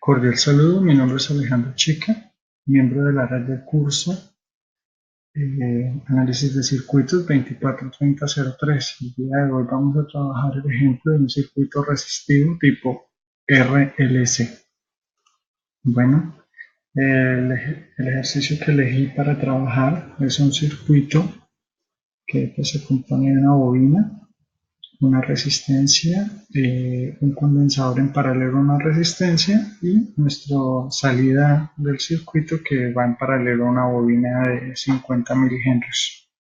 Cordial saludo, mi nombre es Alejandro Chica, miembro de la red de curso Análisis de Circuitos 243003. El día de hoy vamos a trabajar el ejemplo de un circuito resistivo tipo RLC. Bueno, el ejercicio que elegí para trabajar es un circuito que se compone de una bobina, una resistencia, un condensador en paralelo a una resistencia y nuestra salida del circuito que va en paralelo a una bobina de 50 milihenrios.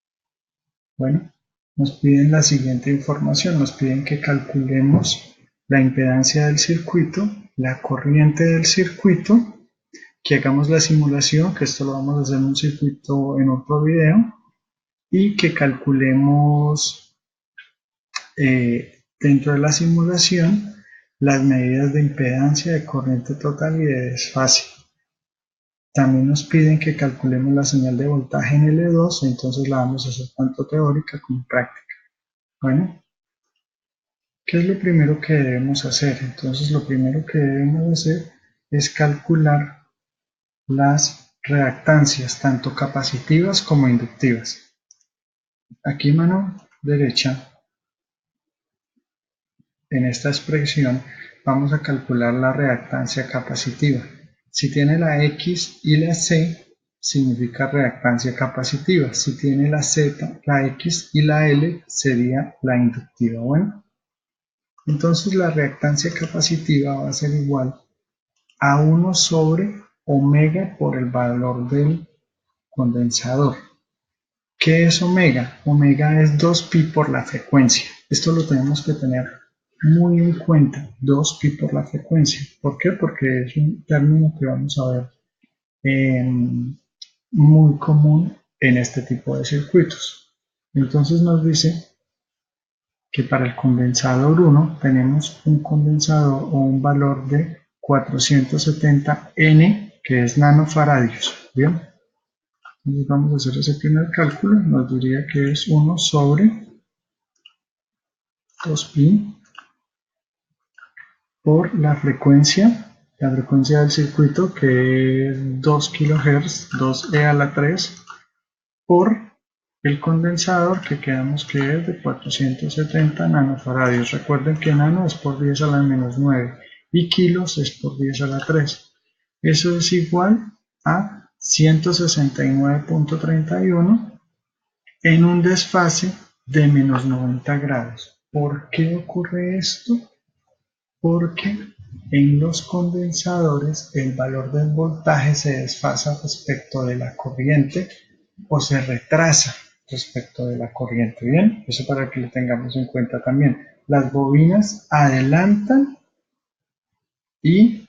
Bueno, nos piden la siguiente información, nos piden que calculemos la impedancia del circuito, la corriente del circuito, que hagamos la simulación, que esto lo vamos a hacer en un circuito en otro video, y que calculemos dentro de la simulación las medidas de impedancia, de corriente total y de desfase. También nos piden que calculemos la señal de voltaje en L2, entonces la vamos a hacer tanto teórica como práctica. Bueno, ¿qué es lo primero que debemos hacer? Entonces lo primero que debemos hacer es calcular las reactancias, tanto capacitivas como inductivas. Aquí mano derecha, en esta expresión, vamos a calcular la reactancia capacitiva. Si tiene la X y la C, significa reactancia capacitiva. Si tiene la Z, la X y la L, sería la inductiva. Bueno, entonces la reactancia capacitiva va a ser igual a 1 sobre omega por el valor del condensador. ¿Qué es omega? Omega es 2pi por la frecuencia. Esto lo tenemos que tener muy en cuenta, 2pi por la frecuencia. ¿Por qué? Porque es un término que vamos a ver muy común en este tipo de circuitos. Entonces nos dice que para el condensador 1 tenemos un condensador o un valor de 470 N, que es nanofaradios. ¿Bien? Entonces vamos a hacer ese primer cálculo, nos diría que es 1 sobre 2pi por la frecuencia del circuito, que es 2 kHz, 2e a la 3, por el condensador, que quedamos que es de 470 nanofaradios. Recuerden que nano es por 10 a la menos 9 y kilos es por 10 a la 3. Eso es igual a 169.31 en un desfase de menos 90 grados. ¿Por qué ocurre esto? Porque en los condensadores el valor del voltaje se desfasa respecto de la corriente o se retrasa respecto de la corriente. Bien, eso para que lo tengamos en cuenta también. Las bobinas adelantan y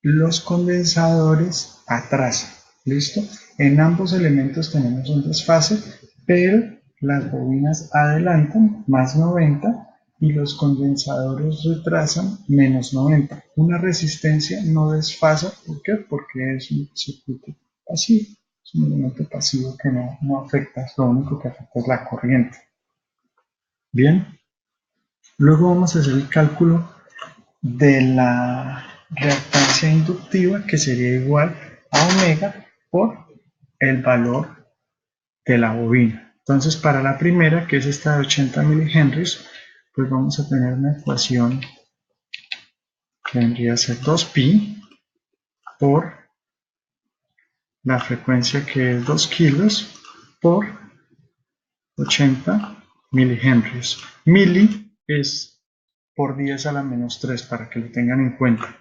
los condensadores atrasan. ¿Listo? En ambos elementos tenemos un desfase, pero las bobinas adelantan más 90 y los condensadores retrasan menos 90. Una resistencia no desfasa, ¿por qué? Porque es un circuito pasivo, es un elemento pasivo que no afecta, lo único que afecta es la corriente. Bien, luego vamos a hacer el cálculo de la reactancia inductiva, que sería igual a omega por el valor de la bobina. Entonces, para la primera, que es esta de 80 milihenrios, pues vamos a tener una ecuación que vendría a ser 2pi por la frecuencia, que es 2 kilos, por 80 milihenrios. Mili es por 10 a la menos 3, para que lo tengan en cuenta.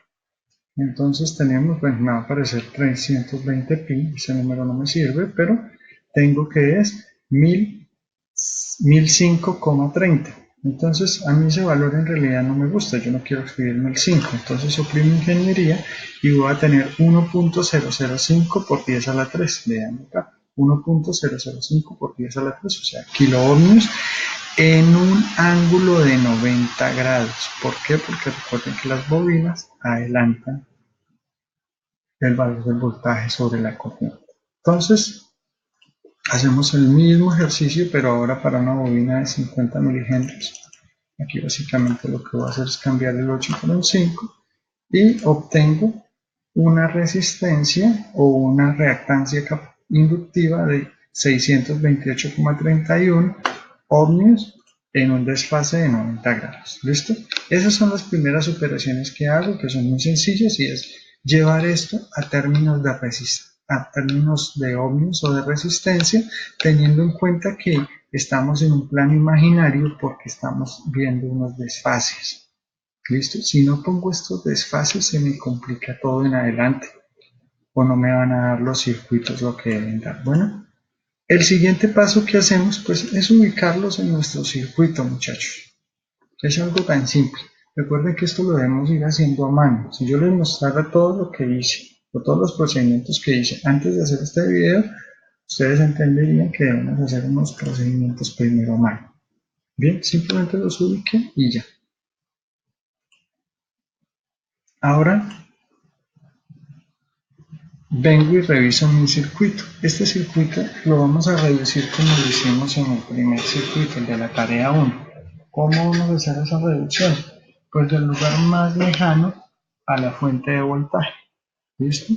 Entonces tenemos, pues me va a aparecer 320 pi, ese número no me sirve, pero tengo que es 1005,30. Entonces a mí ese valor en realidad no me gusta, yo no quiero escribir 1005, entonces oprimo ingeniería y voy a tener 1.005 por 10 a la 3, vean acá, 1.005 por 10 a la 3, o sea, kiloohmios en un ángulo de 90 grados. ¿Por qué? Porque recuerden que las bobinas adelantan el valor del voltaje sobre la corriente. Entonces, hacemos el mismo ejercicio, pero ahora para una bobina de 50 milihenrios. Aquí básicamente lo que voy a hacer es cambiar el 8 por un 5 y obtengo una resistencia o una reactancia inductiva de 628,31 ohmios en un desfase de 90 grados. ¿Listo? Esas son las primeras operaciones que hago, que son muy sencillas, y es llevar esto a términos de ohmios o de resistencia, teniendo en cuenta que estamos en un plano imaginario porque estamos viendo unos desfases. ¿Listo? Si no pongo estos desfases se me complica todo en adelante o no me van a dar los circuitos lo que deben dar. Bueno, el siguiente paso que hacemos pues es ubicarlos en nuestro circuito, muchachos. Es algo tan simple. Recuerden que esto lo debemos ir haciendo a mano. Si yo les mostrara todo lo que hice o todos los procedimientos que hice antes de hacer este video, ustedes entenderían que debemos hacer unos procedimientos primero a mano. Bien, simplemente los ubiquen y ya. Ahora vengo y reviso mi circuito. Este circuito lo vamos a reducir como lo hicimos en el primer circuito, el de la tarea 1. ¿Cómo vamos a hacer esa reducción? Pues del lugar más lejano a la fuente de voltaje. ¿Listo?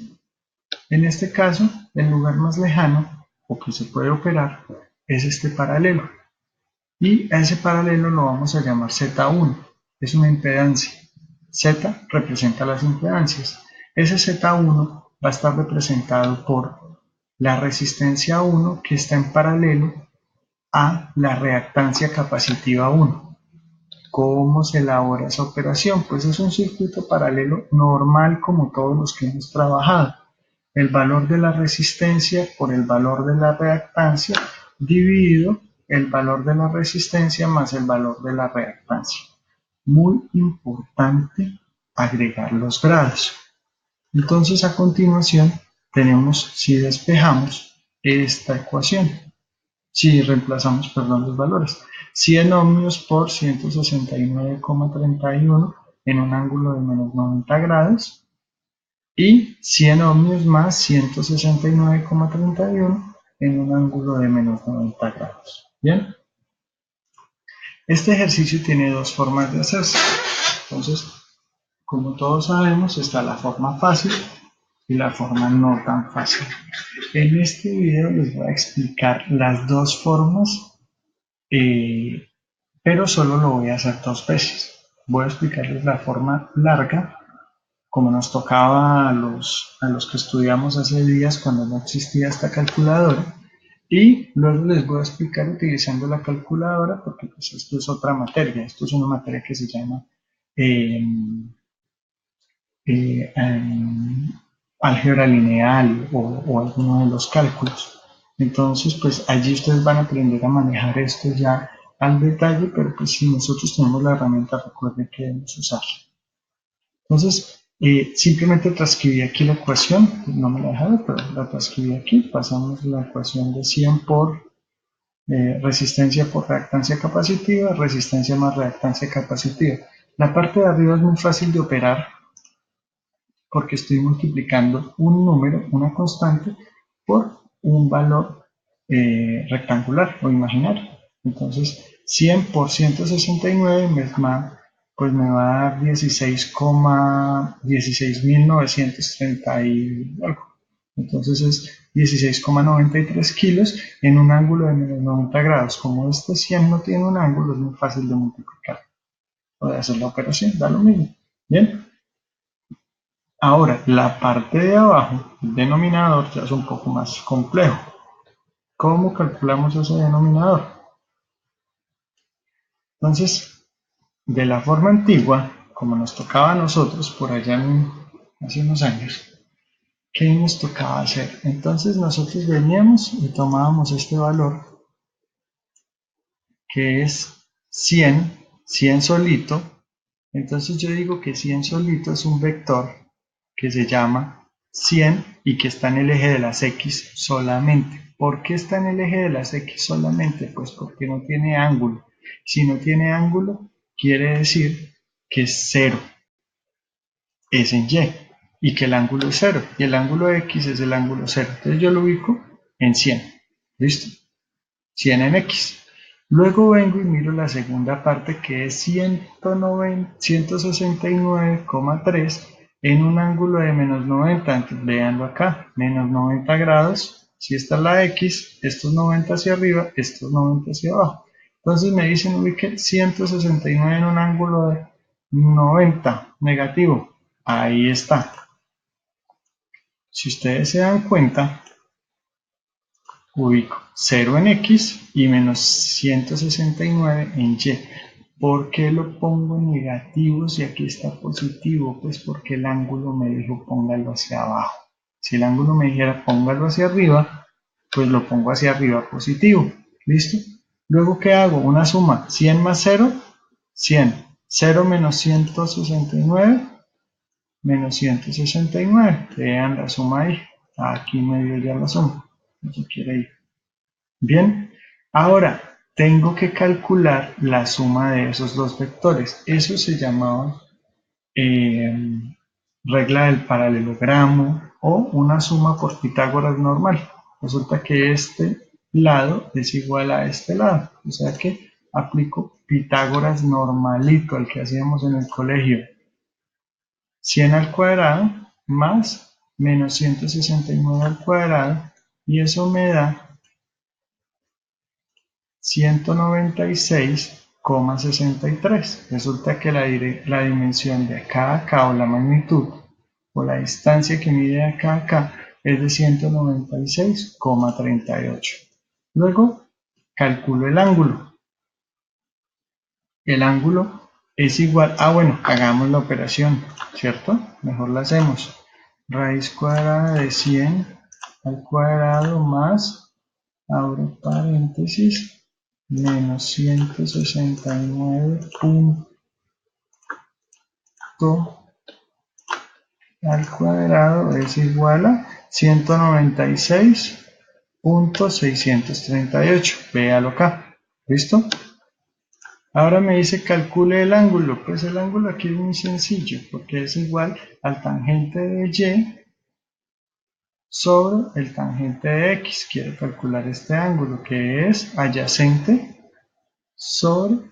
En este caso, el lugar más lejano, o que se puede operar, es este paralelo. Y a ese paralelo lo vamos a llamar Z1. Es una impedancia. Z representa las impedancias. Ese Z1 va a estar representado por la resistencia 1 que está en paralelo a la reactancia capacitiva 1. ¿Cómo se elabora esa operación? Pues es un circuito paralelo normal como todos los que hemos trabajado. El valor de la resistencia por el valor de la reactancia dividido el valor de la resistencia más el valor de la reactancia. Muy importante agregar los grados. Entonces a continuación tenemos, si despejamos esta ecuación, si reemplazamos, perdón, los valores, 100 ohmios por 169,31 en un ángulo de menos 90 grados y 100 ohmios más 169,31 en un ángulo de menos 90 grados. Bien, este ejercicio tiene dos formas de hacerse. Entonces, como todos sabemos, está la forma fácil y la forma no tan fácil. En este video les voy a explicar las dos formas, pero solo lo voy a hacer dos veces. Voy a explicarles la forma larga, como nos tocaba a los que estudiamos hace días cuando no existía esta calculadora, y luego les voy a explicar utilizando la calculadora porque pues esto es otra materia, esto es una materia que se llama eh, álgebra lineal o alguno de los cálculos. Entonces, pues allí ustedes van a aprender a manejar esto ya al detalle, pero pues si nosotros tenemos la herramienta, recuerden que debemos usarla. Entonces, simplemente transcribí aquí la ecuación, no me la dejaron, pero la transcribí aquí. Pasamos la ecuación de 100 por resistencia por reactancia capacitiva, resistencia más reactancia capacitiva. La parte de arriba es muy fácil de operar porque estoy multiplicando un número, una constante, por un valor rectangular o imaginario. Entonces, 100 por 169 pues me va a dar 16.930 y algo. Entonces es 16,93 kilos en un ángulo de menos 90 grados. Como este 100 no tiene un ángulo, es muy fácil de multiplicar o de hacer la operación, da lo mismo. Bien. Ahora, la parte de abajo, el denominador, ya es un poco más complejo. ¿Cómo calculamos ese denominador? Entonces, de la forma antigua, como nos tocaba a nosotros por allá hace unos años, ¿qué nos tocaba hacer? Entonces nosotros veníamos y tomábamos este valor, que es 100 solito. Entonces yo digo que 100 solito es un vector que se llama 100 y que está en el eje de las X solamente. ¿Por qué está en el eje de las X solamente? Pues porque no tiene ángulo. Si no tiene ángulo, quiere decir que es 0, es en Y, y que el ángulo es 0, y el ángulo X es el ángulo 0. Entonces yo lo ubico en 100. ¿Listo? 100 en X. Luego vengo y miro la segunda parte que es 169,3 en un ángulo de menos 90. Entonces, veanlo acá, menos 90 grados. Si esta es la X, estos 90 hacia arriba, estos 90 hacia abajo. Entonces me dicen, ubique 169 en un ángulo de 90 negativo. Ahí está. Si ustedes se dan cuenta, ubico 0 en X y menos 169 en Y. ¿Por qué lo pongo en negativo si aquí está positivo? Pues porque el ángulo me dijo póngalo hacia abajo. Si el ángulo me dijera póngalo hacia arriba, pues lo pongo hacia arriba positivo. ¿Listo? Luego, ¿qué hago? Una suma. 100 más 0, 100. 0 menos 169, menos 169. Vean la suma ahí. Aquí me dio ya la suma. No se quiere ir. Bien, ahora tengo que calcular la suma de esos dos vectores. Eso se llamaba eh, regla del paralelogramo o una suma por Pitágoras normal. Resulta que este lado es igual a este lado. O sea que aplico Pitágoras normalito, al que hacíamos en el colegio. 100 al cuadrado más menos 169 al cuadrado, y eso me da 196,63. Resulta que la dimensión de acá a acá, o la magnitud, o la distancia que mide acá a acá, es de 196,38. Luego, calculo el ángulo. El ángulo es igual a, bueno, hagamos la operación, ¿cierto? Mejor la hacemos. Raíz cuadrada de 100 al cuadrado más, abro paréntesis, menos 169 al cuadrado es igual a 196,638. Véalo acá. ¿Listo? Ahora me dice calcule el ángulo. Pues el ángulo aquí es muy sencillo, porque es igual al tangente de Y sobre el tangente de X. Quiero calcular este ángulo, que es adyacente sobre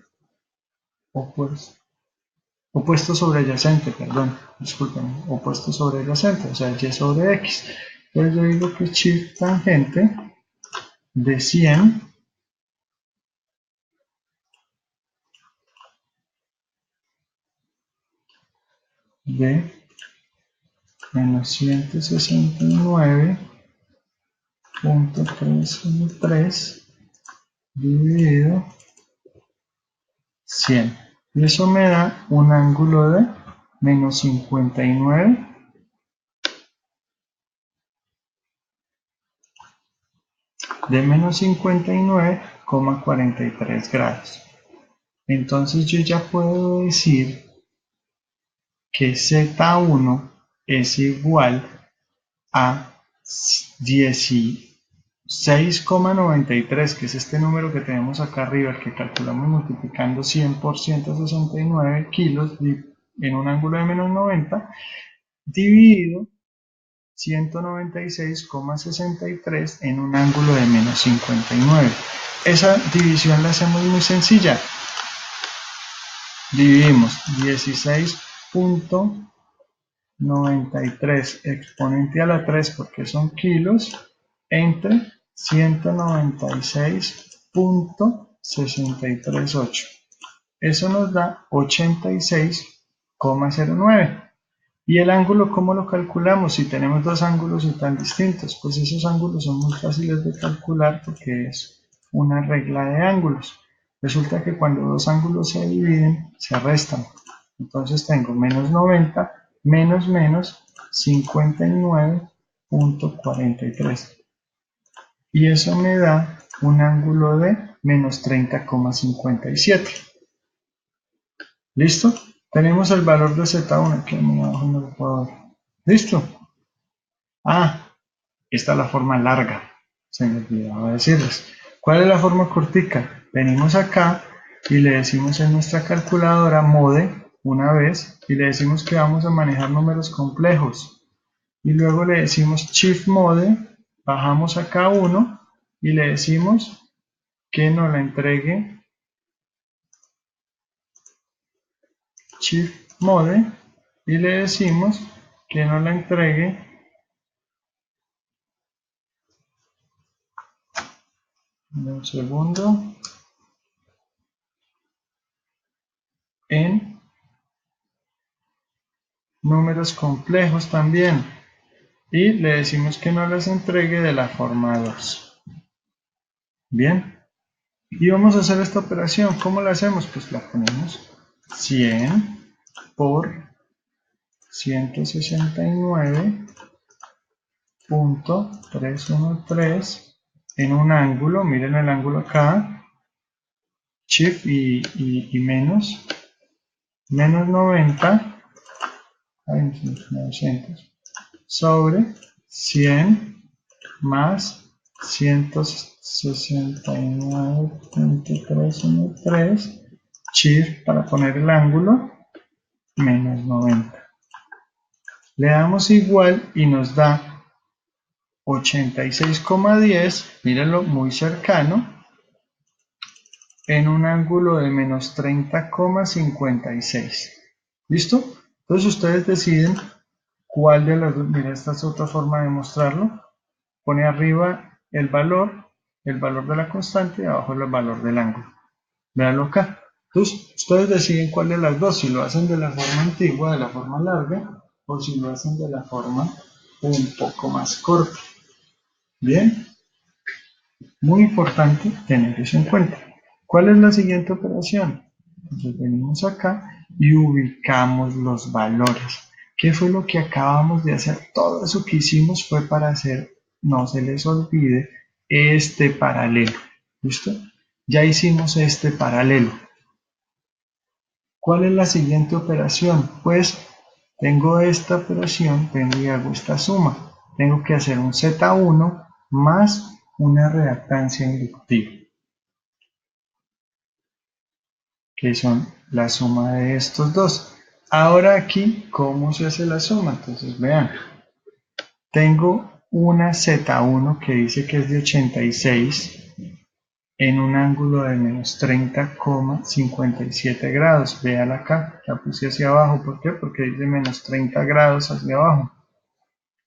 opuesto sobre adyacente, perdón, disculpen, opuesto sobre adyacente, o sea, Y sobre X. Entonces yo digo que shift tangente de 100 de menos 169,313 dividido 100. Y eso me da un ángulo de menos 59 de menos 59,43 grados. Entonces yo ya puedo decir que Z1 es igual a 16,93, que es este número que tenemos acá arriba, el que calculamos multiplicando 100 por 169 kilos en un ángulo de menos 90, dividido 196,63 en un ángulo de menos 59. Esa división la hacemos muy sencilla. Dividimos 16,93 exponente a la 3, porque son kilos, entre 196,638. Eso nos da 86,09. ¿Y el ángulo cómo lo calculamos? Si tenemos dos ángulos y tan distintos, pues esos ángulos son muy fáciles de calcular porque es una regla de ángulos. Resulta que cuando dos ángulos se dividen, se restan. Entonces tengo menos 90 menos 59,43. Y eso me da un ángulo de menos 30,57. ¿Listo? Tenemos el valor de Z1, que muy abajo no lo puedo ver. ¿Listo? Ah, esta es la forma larga. Se me olvidaba decirles. ¿Cuál es la forma cortica? Venimos acá y le decimos en nuestra calculadora mode una vez y le decimos que vamos a manejar números complejos. Y luego le decimos shift mode, bajamos acá 1 y le decimos que nos la entregue shift mode y le decimos que nos la entregue un segundo en números complejos también, y le decimos que nos las entregue de la forma 2. Bien, y vamos a hacer esta operación. ¿Cómo la hacemos? Pues la ponemos 100 por 169.313 en un ángulo. Miren el ángulo acá, shift y menos 90, 900 sobre 100 más 169.313, shift para poner el ángulo, menos 90. Le damos igual y nos da 86,10, mírenlo, muy cercano, en un ángulo de menos 30,56. ¿Listo? Entonces ustedes deciden cuál de las dos. Mira, esta es otra forma de mostrarlo. Pone arriba el valor de la constante, y abajo el valor del ángulo. Véanlo acá. Entonces, ustedes deciden cuál de las dos, si lo hacen de la forma antigua, de la forma larga, o si lo hacen de la forma un poco más corta. Bien, muy importante tener eso en cuenta. ¿Cuál es la siguiente operación? Entonces venimos acá y ubicamos los valores. ¿Qué fue lo que acabamos de hacer? Todo eso que hicimos fue para hacer, no se les olvide, este paralelo. ¿Listo? Ya hicimos este paralelo. ¿Cuál es la siguiente operación? Pues tengo esta operación, tengo y hago esta suma. Tengo que hacer un Z1 más una reactancia inductiva, que son la suma de estos dos. Ahora aquí, ¿cómo se hace la suma? Entonces vean, tengo una Z1 que dice que es de 86 en un ángulo de menos 30,57 grados. Véala acá, la puse hacia abajo. ¿Por qué? Porque dice menos 30 grados hacia abajo.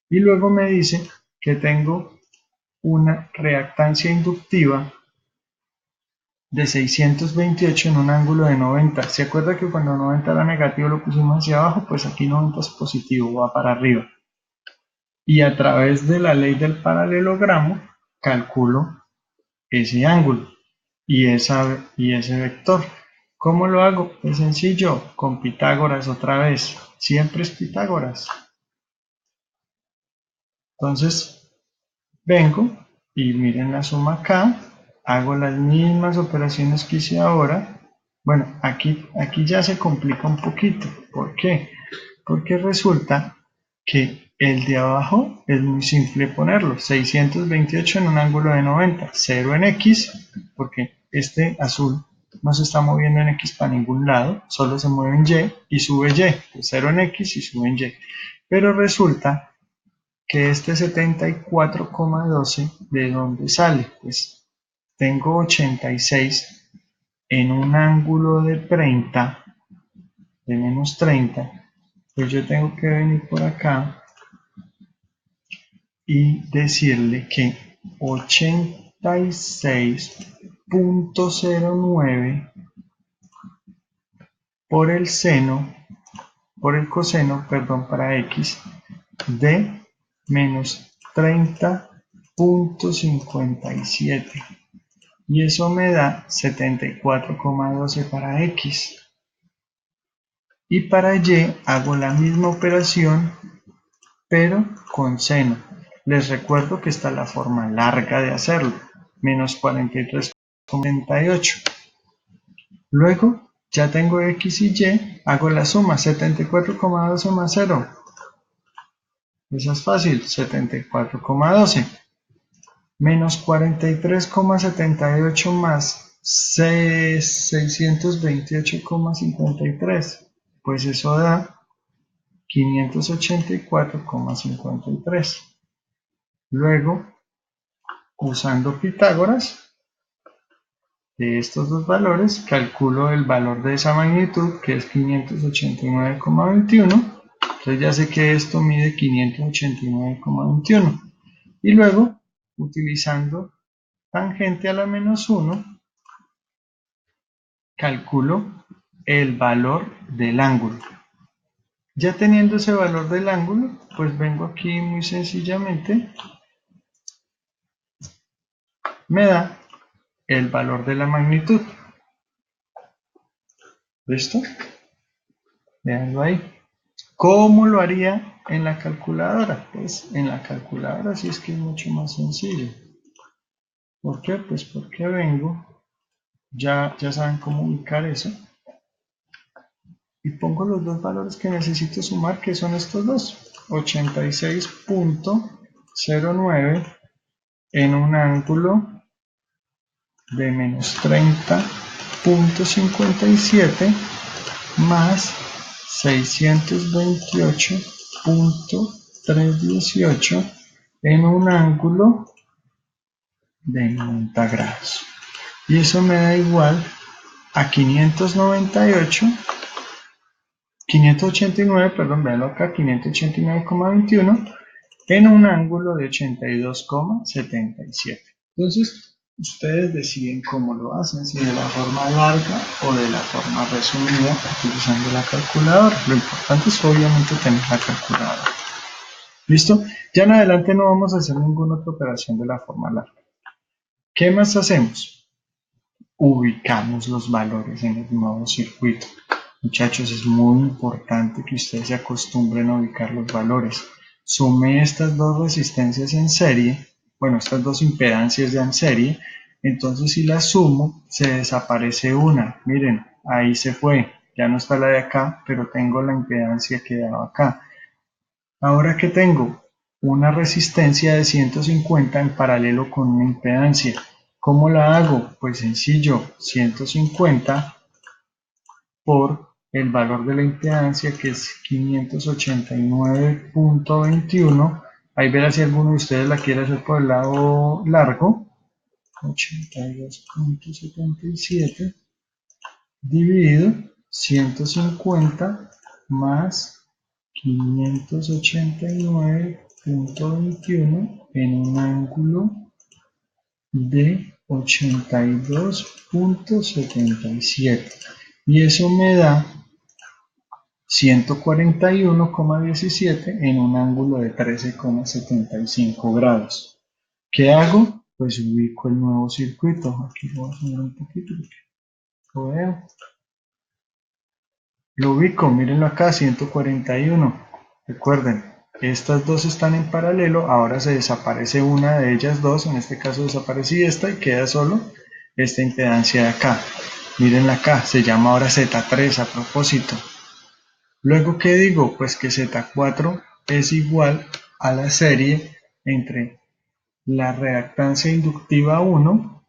Y luego me dice que tengo una reactancia inductiva de 628 en un ángulo de 90. ¿Se acuerda que cuando 90 era negativo lo pusimos hacia abajo? Pues aquí 90 es positivo, va para arriba. Y a través de la ley del paralelogramo calculo ese ángulo y ese vector. ¿Cómo lo hago? Es sencillo, con Pitágoras otra vez. Siempre es Pitágoras. Entonces, vengo y miren la suma acá, hago las mismas operaciones que hice ahora. Bueno, aquí ya se complica un poquito. ¿Por qué? Porque resulta que el de abajo es muy simple ponerlo. 628 en un ángulo de 90, 0 en X, porque este azul no se está moviendo en X para ningún lado, solo se mueve en Y y sube Y, pues 0 en X y sube en Y. Pero resulta que este 74,12, ¿de dónde sale? Pues tengo 86 en un ángulo de 30, de menos 30, pues yo tengo que venir por acá y decirle que 86,09 por el coseno, perdón, para X, de menos 30,57. Y eso me da 74,12 para X. Y para Y hago la misma operación, pero con seno. Les recuerdo que está la forma larga de hacerlo, menos 43,78. Luego, ya tengo X y Y, hago la suma, 74,12 más 0. Eso es fácil, 74,12. Menos 43,78 más 628,53. Pues eso da 584,53. Luego, usando Pitágoras, de estos dos valores, calculo el valor de esa magnitud, que es 589,21, Entonces ya sé que esto mide 589,21. Y luego, utilizando tangente a la menos 1, calculo el valor del ángulo. Ya teniendo ese valor del ángulo, pues vengo aquí muy sencillamente, me da el valor de la magnitud. ¿Listo? Veanlo ahí. ¿Cómo lo haría en la calculadora? Pues en la calculadora sí es que es mucho más sencillo. ¿Por qué? Pues porque vengo, ya saben cómo ubicar eso, y pongo los dos valores que necesito sumar, que son estos dos, 86,09 en un ángulo de menos 30,57 más 628,318 en un ángulo de 90 grados. Y eso me da igual a 589, perdón, véanlo acá, 589,21 en un ángulo de 82,77. Entonces, ustedes deciden cómo lo hacen, si de la forma larga o de la forma resumida, utilizando la calculadora. Lo importante es obviamente tener la calculadora. ¿Listo? Ya en adelante no vamos a hacer ninguna otra operación de la forma larga. ¿Qué más hacemos? Ubicamos los valores en el nuevo circuito. Muchachos, es muy importante que ustedes se acostumbren a ubicar los valores. Sumé estas dos resistencias en serie, bueno, estas dos impedancias ya en serie, entonces si las sumo, se desaparece una. Miren, ahí se fue, ya no está la de acá, pero tengo la impedancia que daba acá. Ahora que tengo una resistencia de 150 en paralelo con una impedancia. ¿Cómo la hago? Pues sencillo, 150 por el valor de la impedancia, que es 589,21. Ahí verá si alguno de ustedes la quiere hacer por el lado largo. 82,77 dividido 150 más 589,21 en un ángulo de 82,77. Y eso me da 141,17 en un ángulo de 13,75 grados. ¿Qué hago? Pues ubico el nuevo circuito. Aquí lo voy a subir un poquito porque lo veo. Lo ubico, mírenlo acá, 141. Recuerden, estas dos están en paralelo, ahora se desaparece una de ellas dos, en este caso desaparecí esta y queda solo esta impedancia de acá. Mírenla acá, se llama ahora Z3 a propósito. Luego, ¿qué digo? Pues que Z4 es igual a la serie entre la reactancia inductiva 1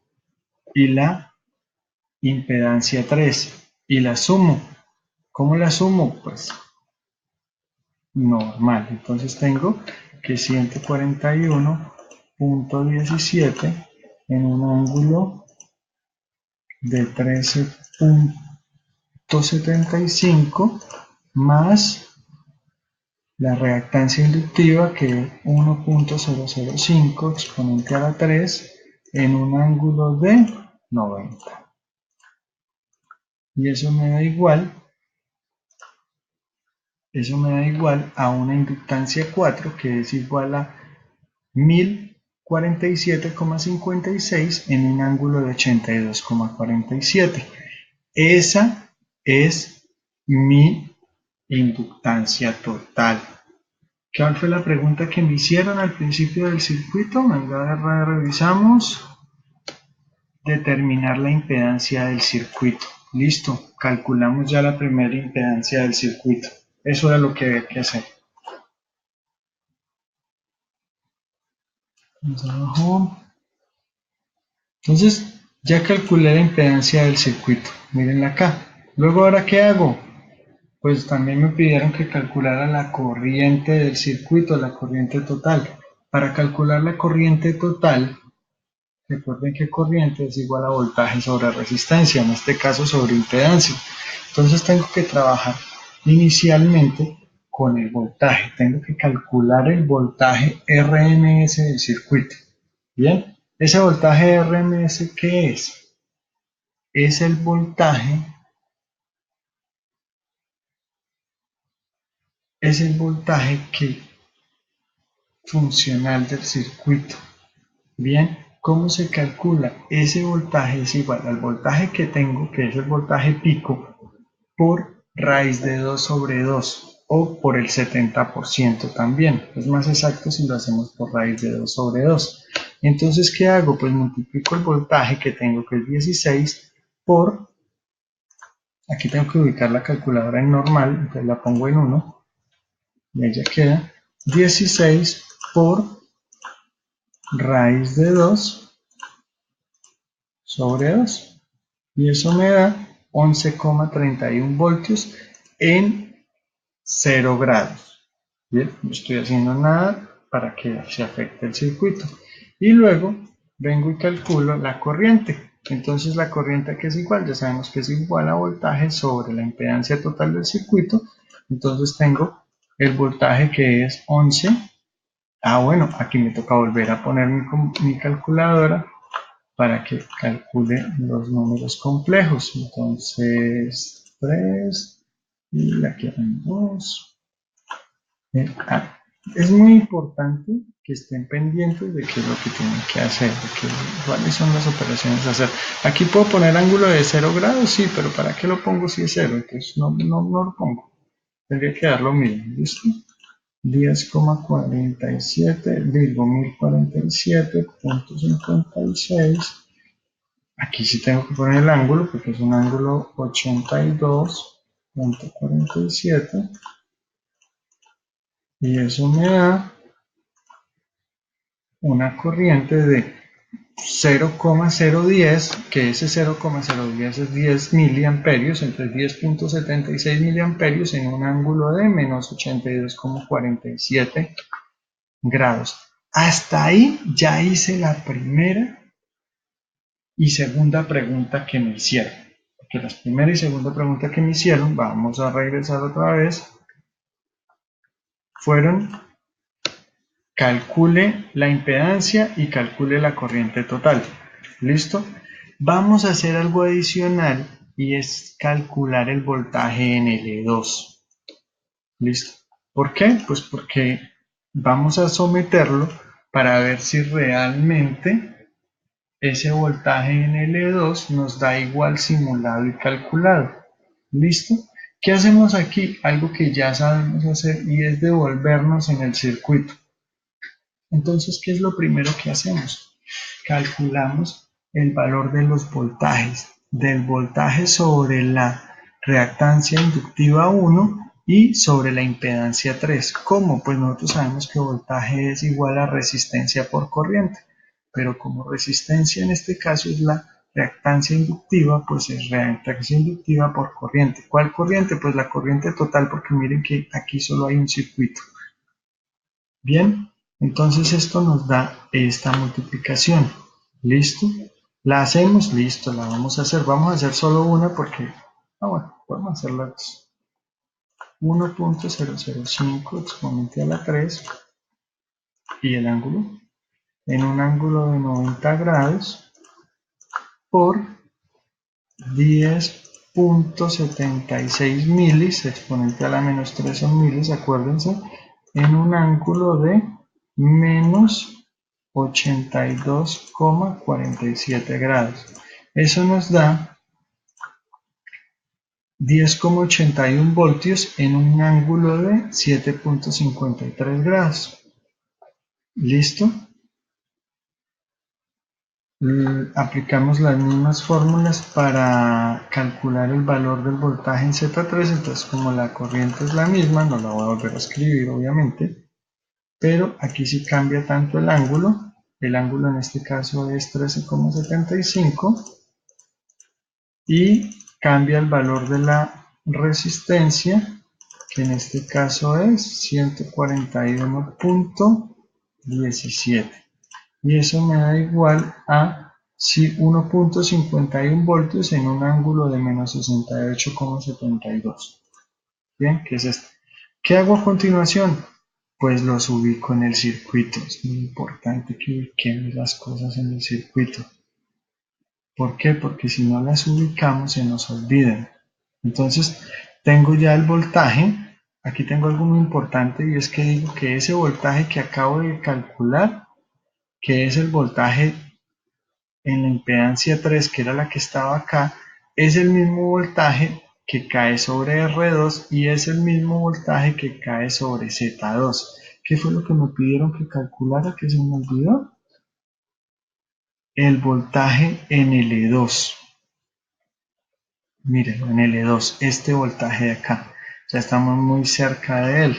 y la impedancia 3. Y la sumo. ¿Cómo la sumo? Pues normal. Entonces tengo que 141,17 en un ángulo de 13,75 más la reactancia inductiva, que es 1,005 exponente a la 3 en un ángulo de 90. Y eso me da igual a una inductancia 4, que es igual a 1047,56 en un ángulo de 82,47. Esa es mi inductancia total. ¿Cuál fue la pregunta que me hicieron al principio del circuito? Venga, revisamos. Determinar la impedancia del circuito. Listo, calculamos ya la primera impedancia del circuito. Eso era lo que había que hacer. Vamos abajo. Entonces, ya calculé la impedancia del circuito. Mírenla acá. Luego, ¿ahora qué hago? Pues también me pidieron que calculara la corriente del circuito, la corriente total. Para calcular la corriente total, recuerden que corriente es igual a voltaje sobre resistencia, en este caso sobre impedancia. Entonces tengo que trabajar inicialmente con el voltaje. Tengo que calcular el voltaje RMS del circuito. Bien, ese voltaje RMS, ¿qué es? Es el voltaje que funcional del circuito. Bien, ¿cómo se calcula? Ese voltaje es igual al voltaje que tengo, que es el voltaje pico, por raíz de 2 sobre 2 o por el 70% también. Es más exacto si lo hacemos por raíz de 2 sobre 2. Entonces, ¿qué hago? Pues multiplico el voltaje que tengo, que es 16, por, aquí tengo que ubicar la calculadora en normal, entonces la pongo en 1, y ella queda 16 por raíz de 2 sobre 2. Y eso me da 11,31 voltios en 0 grados. Bien, no estoy haciendo nada para que se afecte el circuito. Y luego vengo y calculo la corriente. Entonces la corriente que es igual, ya sabemos que es igual a voltaje sobre la impedancia total del circuito. Entonces tengo el voltaje que es 11. Bueno, aquí me toca volver a poner mi calculadora para que calcule los números complejos. Entonces 3 y aquí hay 2. Es muy importante que estén pendientes de qué es lo que tienen que hacer, cuáles son las operaciones a hacer. Aquí puedo poner ángulo de 0 grados, sí, pero ¿para qué lo pongo si es 0? Entonces no lo pongo. Tendría que dar lo mismo, ¿listo? 10,47, digo 1047,56. Aquí sí tengo que poner el ángulo porque es un ángulo 82,47 y eso me da una corriente de 0,010, que ese 0,010 es 10 miliamperios, entonces 10,76 miliamperios en un ángulo de menos 82,47 grados. Hasta ahí ya hice la primera y segunda pregunta que me hicieron. Porque las primera y segunda pregunta que me hicieron, vamos a regresar otra vez, fueron calcule la impedancia y calcule la corriente total. ¿Listo? Vamos a hacer algo adicional y es calcular el voltaje en L2. ¿Listo? ¿Por qué? Pues porque vamos a someterlo para ver si realmente ese voltaje en L2 nos da igual simulado y calculado. ¿Listo? ¿Qué hacemos aquí? Algo que ya sabemos hacer y es devolvernos en el circuito. Entonces, ¿qué es lo primero que hacemos? Calculamos el valor de los voltajes, del voltaje sobre la reactancia inductiva 1 y sobre la impedancia 3. ¿Cómo? Pues nosotros sabemos que voltaje es igual a resistencia por corriente, pero como resistencia en este caso es la reactancia inductiva, pues es reactancia inductiva por corriente. ¿Cuál corriente? Pues la corriente total, porque miren que aquí solo hay un circuito. Bien, entonces esto nos da esta multiplicación. ¿Listo? ¿La hacemos? Listo, la vamos a hacer. Vamos a hacer solo una porque, bueno, podemos hacer las dos. 1,005 exponente a la 3 y el ángulo en un ángulo de 90 grados por 10,76 milis, exponente a la menos 3 son milis, acuérdense, en un ángulo de menos 82,47 grados. Eso nos da 10,81 voltios en un ángulo de 7,53 grados. ¿Listo? Aplicamos las mismas fórmulas para calcular el valor del voltaje en Z3, entonces como la corriente es la misma, no la voy a volver a escribir obviamente, pero aquí sí cambia tanto el ángulo en este caso es 13,75 y cambia el valor de la resistencia, que en este caso es 141,17. Y eso me da igual a 1,51 voltios en un ángulo de menos 68,72. Bien, que es este. ¿Qué hago a continuación? Pues los ubico en el circuito. Es muy importante que ubiquemos las cosas en el circuito. ¿Por qué? Porque si no las ubicamos se nos olvidan. Entonces, tengo ya el voltaje. Aquí tengo algo muy importante y es que digo que ese voltaje que acabo de calcular, que es el voltaje en la impedancia 3, que era la que estaba acá, es el mismo voltaje que cae sobre R2 y es el mismo voltaje que cae sobre Z2. ¿Qué fue lo que me pidieron que calculara que se me olvidó? El voltaje en L2. Miren, en L2, este voltaje de acá. Ya estamos muy cerca de él.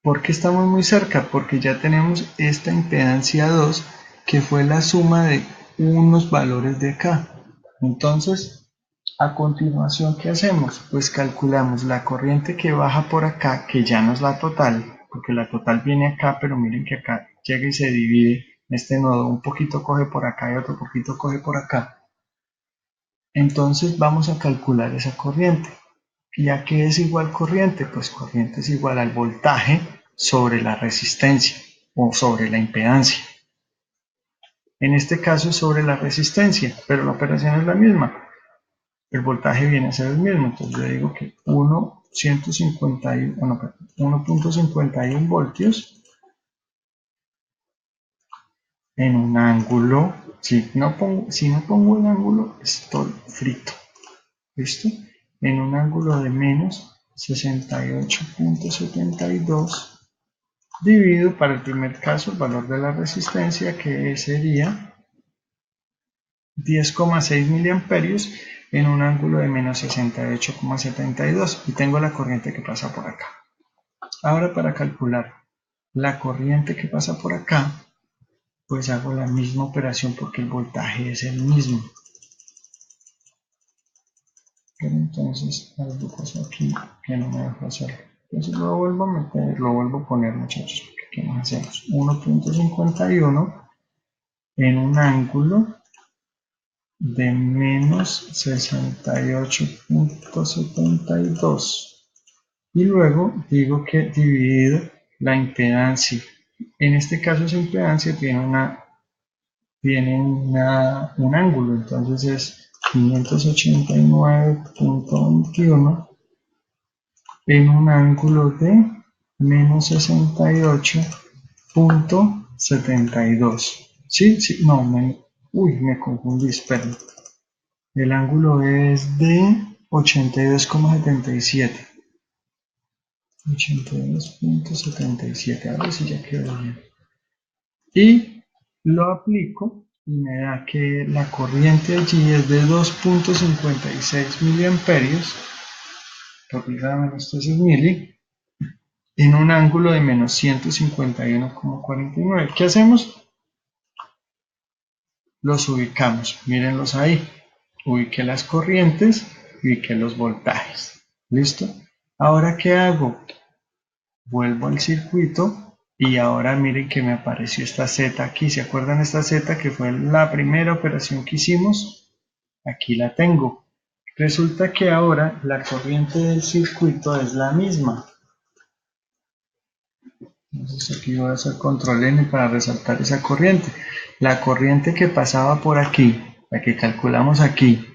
¿Por qué estamos muy cerca? Porque ya tenemos esta impedancia 2 que fue la suma de unos valores de acá. Entonces, a continuación, ¿qué hacemos? Pues calculamos la corriente que baja por acá, que ya no es la total, porque la total viene acá, pero miren que acá llega y se divide este nodo. Un poquito coge por acá y otro poquito coge por acá. Entonces vamos a calcular esa corriente. ¿Y a qué es igual corriente? Pues corriente es igual al voltaje sobre la resistencia o sobre la impedancia. En este caso es sobre la resistencia, pero la operación es la misma. El voltaje viene a ser el mismo, entonces yo digo que 1.51 voltios en un ángulo, si no pongo el ángulo estoy frito, ¿listo? En un ángulo de menos 68.72 dividido para el primer caso el valor de la resistencia, que sería 10,6 miliamperios en un ángulo de menos 68,72 y tengo la corriente que pasa por acá. Ahora, para calcular la corriente que pasa por acá, pues hago la misma operación porque el voltaje es el mismo. Pero entonces algo pasó aquí que no me dejó hacerlo. Entonces lo vuelvo a meter, lo vuelvo a poner, muchachos, porque ¿qué más hacemos? 1.51 en un ángulo de menos 68.72 y luego digo que dividido la impedancia. En este caso esa impedancia tiene un ángulo, entonces es 589.21 en un ángulo de menos 68.72. Sí, sí, no, me confundí, esperen. El ángulo es de 82,77. 82.77. A ver si ya quedó bien. Y lo aplico y me da que la corriente allí es de 2.56 miliamperios, menos 13 mili, en un ángulo de menos 151,49. ¿Qué hacemos? Los ubicamos, mírenlos ahí. Ubiqué las corrientes, ubiqué los voltajes. ¿Listo? Ahora, ¿qué hago? Vuelvo al circuito y ahora miren que me apareció esta Z aquí. ¿Se acuerdan esta Z que fue la primera operación que hicimos? Aquí la tengo. Resulta que ahora la corriente del circuito es la misma. Entonces aquí voy a hacer control N para resaltar esa corriente. La corriente que pasaba por aquí, la que calculamos aquí,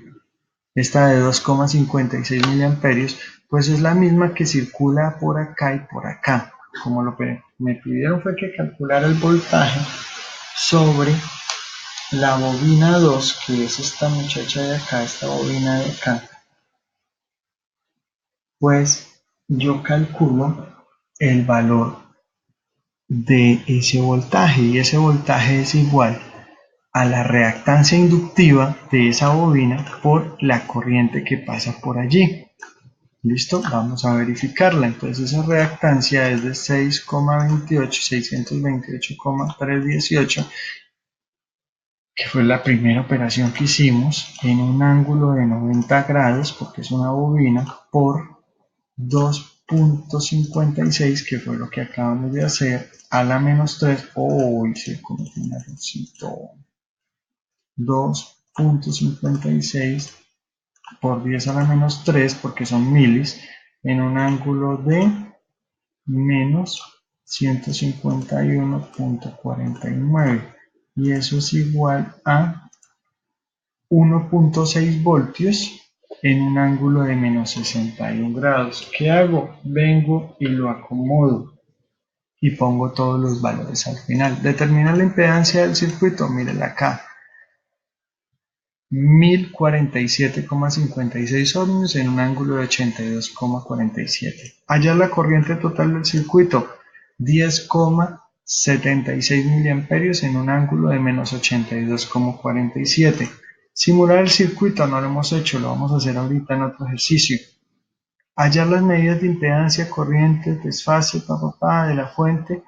esta de 2,56 miliamperios, pues es la misma que circula por acá y por acá. Como lo que me pidieron fue que calculara el voltaje sobre la bobina 2, que es esta muchacha de acá, esta bobina de acá, pues yo calculo el valor de ese voltaje y ese voltaje es igual a la reactancia inductiva de esa bobina por la corriente que pasa por allí. ¿Listo? Vamos a verificarla. Entonces esa reactancia es de 6,318, que fue la primera operación que hicimos en un ángulo de 90 grados, porque es una bobina, por 2.56, que fue lo que acabamos de hacer, a la menos 3. Oh, hice como un errorcito. 2.56 por 10 a la menos 3, porque son milis, en un ángulo de menos 151.49 y eso es igual a 1.6 voltios en un ángulo de menos 61 grados. ¿Qué hago? Vengo y lo acomodo y pongo todos los valores al final. Determina la impedancia del circuito, mírenla acá. 1047,56 ohmios en un ángulo de 82,47. Hallar la corriente total del circuito, 10,76 miliamperios en un ángulo de menos 82,47. Simular el circuito, no lo hemos hecho, lo vamos a hacer ahorita en otro ejercicio. Hallar las medidas de impedancia, corriente, desfase, de la fuente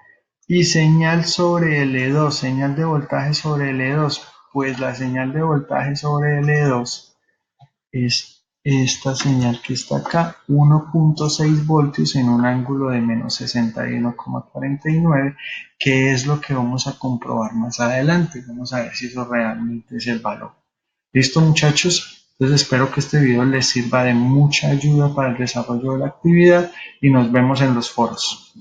y señal sobre L2, señal de voltaje sobre L2. Pues la señal de voltaje sobre L2 es esta señal que está acá, 1.6 voltios en un ángulo de menos 61,49, que es lo que vamos a comprobar más adelante. Vamos a ver si eso realmente es el valor. ¿Listo, muchachos? Entonces espero que este video les sirva de mucha ayuda para el desarrollo de la actividad y nos vemos en los foros.